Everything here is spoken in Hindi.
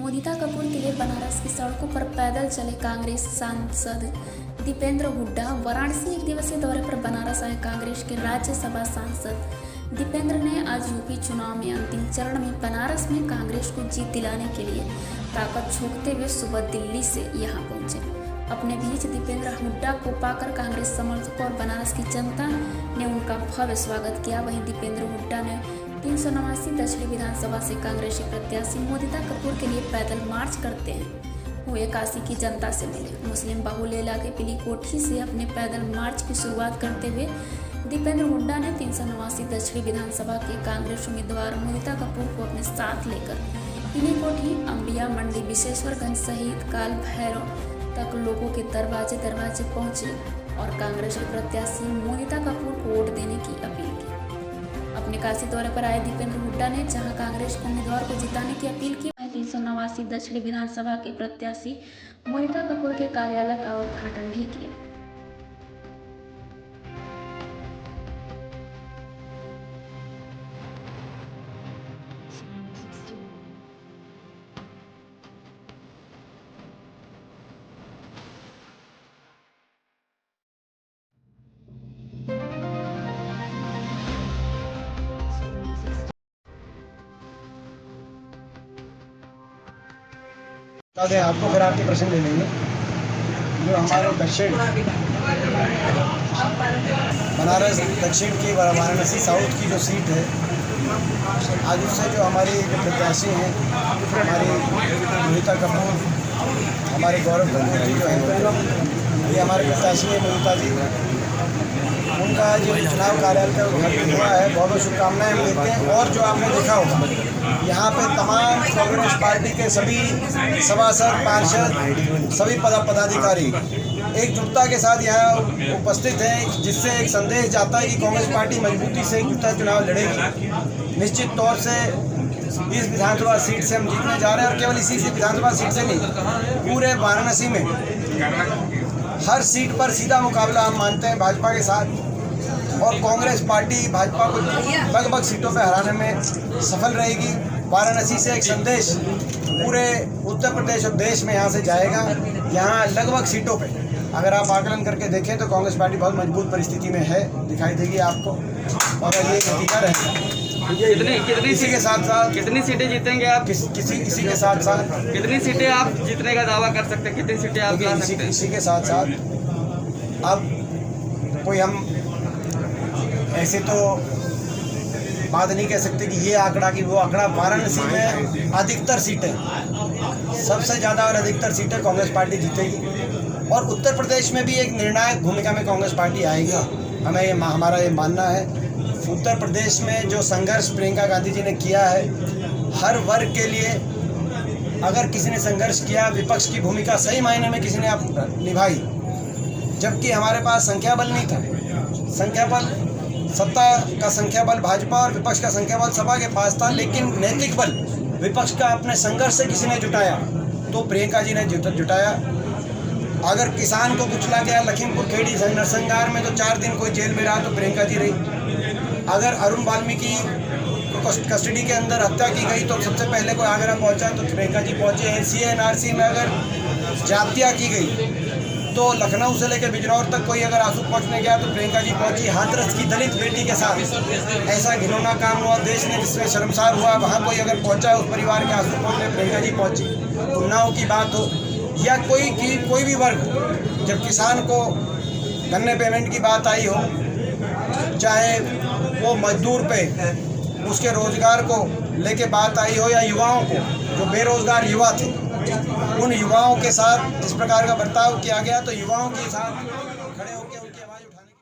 मोदिता कपूर के लिए बनारस की सड़कों पर पैदल चले कांग्रेस सांसद दीपेंद्र हुड्डा। वाराणसी एक दिवसीय दौरे पर बनारस आए कांग्रेस के राज्यसभा सांसद दीपेंद्र ने आज यूपी चुनाव में अंतिम चरण में बनारस में कांग्रेस को जीत दिलाने के लिए ताकत झोंकते हुए सुबह दिल्ली से यहां पहुंचे। अपने बीच दीपेंद्र हुड्डा को पाकर कांग्रेस समर्थकों और बनारस की जनता ने उनका भव्य स्वागत किया। वहीं दीपेंद्र हुड्डा ने 389 दक्षिणी विधानसभा से कांग्रेसी प्रत्याशी मोदिता कपूर के लिए पैदल मार्च करते हुए काशी की जनता से मिले। मुस्लिम बाहुल्य इलाके पिलीकोठी से अपने पैदल मार्च की शुरुआत करते हुए दीपेंद्र हुड्डा ने 389 दक्षिणी विधानसभा के कांग्रेस उम्मीदवार मोदिता कपूर को अपने साथ लेकर पिलीकोठी, अंबिया मंडी, विशेश्वरगंज सहित काल भैरव तक लोगों के दरवाजे पहुंचे और कांग्रेस के प्रत्याशी मोदिता कपूर को वोट देने की अपील की। अपने काशी दौरे पर आए दीपेंद्र हुड्डा ने जहां कांग्रेस के उम्मीदवार को जिताने की अपील की, वहीं 389 दक्षिणी विधानसभा के प्रत्याशी मोदिता कपूर के कार्यालय का उद्घाटन भी किया। आपको फिर आपके प्रश्न ले लेंगे। जो हमारे दक्षिण बनारस दक्षिण की वाराणसी साउथ की जो सीट है, आज उससे जो हमारी प्रत्याशी हैं हमारी मोदिता कपूर, हमारे गौरव कपूर जी जो है ये हमारे प्रत्याशी हैं मोदिता जी, उनका जो चुनाव कार्यालय का उद्घाटन हुआ है। बहुत बहुत शुभकामनाएं हम देते हैं। और जो आपने देखा होगा यहाँ पे तमाम कांग्रेस पार्टी के सभी सभासद, पार्षद, सभी पदाधिकारी एकजुटता के साथ यहाँ उपस्थित हैं, जिससे एक संदेश जाता है कि कांग्रेस पार्टी मजबूती से एकजुटता चुनाव लड़ेगी। निश्चित तौर से इस विधानसभा सीट से हम जीतने जा रहे हैं और केवल इसी से विधानसभा सीट से नहीं, पूरे वाराणसी में हर सीट पर सीधा मुकाबला हम मानते हैं भाजपा के साथ। और कांग्रेस पार्टी भाजपा को लगभग सीटों पर हराने में सफल रहेगी। वाराणसी से एक संदेश पूरे उत्तर प्रदेश और देश में यहाँ से जाएगा। यहाँ लगभग सीटों पे अगर आप आकलन करके देखें तो कांग्रेस पार्टी बहुत मजबूत परिस्थिति में है, दिखाई देगी आपको, और ये नतीजा रहेगा। इसी के साथ साथ कितनी सीटें जीतेंगे आप? इसी के साथ साथ कितनी सीटें आप जीतने का दावा कर सकते हैं? कितनी सीटें आप ला सकते हैं? इसी के साथ साथ अब कोई हम ऐसे तो बात नहीं कह सकते कि ये आंकड़ा कि वो आंकड़ा। वाराणसी में अधिकतर सीटें, सबसे ज़्यादा और अधिकतर सीटें कांग्रेस पार्टी जीतेगी और उत्तर प्रदेश में भी एक निर्णायक भूमिका में कांग्रेस पार्टी आएगी। हमारा ये मानना है। उत्तर प्रदेश में जो संघर्ष प्रियंका गांधी जी ने किया है, हर वर्ग के लिए अगर किसी ने संघर्ष किया, विपक्ष की भूमिका सही मायने में किसी ने निभाई, जबकि हमारे पास संख्या बल नहीं था। संख्या बल, सत्ता का संख्या बल भाजपा और विपक्ष का संख्या बल सपा के पास था, लेकिन नैतिक बल विपक्ष का अपने संघर्ष से किसी ने जुटाया तो प्रियंका जी ने जुटाया। अगर किसान को कुचला गया लखीमपुर खेड़ी नरसंहार में तो 4 दिन कोई जेल में रहा तो प्रियंका जी रही। अगर अरुण वाल्मीकि कस्टडी के अंदर हत्या की गई तो सबसे पहले कोई आगरा पहुंचा तो प्रियंका जी पहुंचे। NCA/NRC में अगर जातिया की गई तो लखनऊ से लेकर बिजनौर तक कोई अगर आंसू पहुंचने गया तो प्रियंका जी पहुंची। हाथरस की दलित बेटी के साथ ऐसा घिनौना काम हुआ, देश ने जिसमें शर्मसार हुआ, वहाँ कोई अगर पहुंचा उस परिवार के आंसू पहुंचने प्रियंका जी पहुंची। उन्नाव की बात हो या कोई भी वर्ग, जब किसान को गन्ने पेमेंट की बात आई हो, चाहे वो मजदूर पे उसके रोजगार को लेके बात आई हो, या युवाओं को, जो बेरोजगार युवा थे, उन युवाओं के साथ जिस प्रकार का बर्ताव किया गया तो युवाओं के साथ खड़े होकर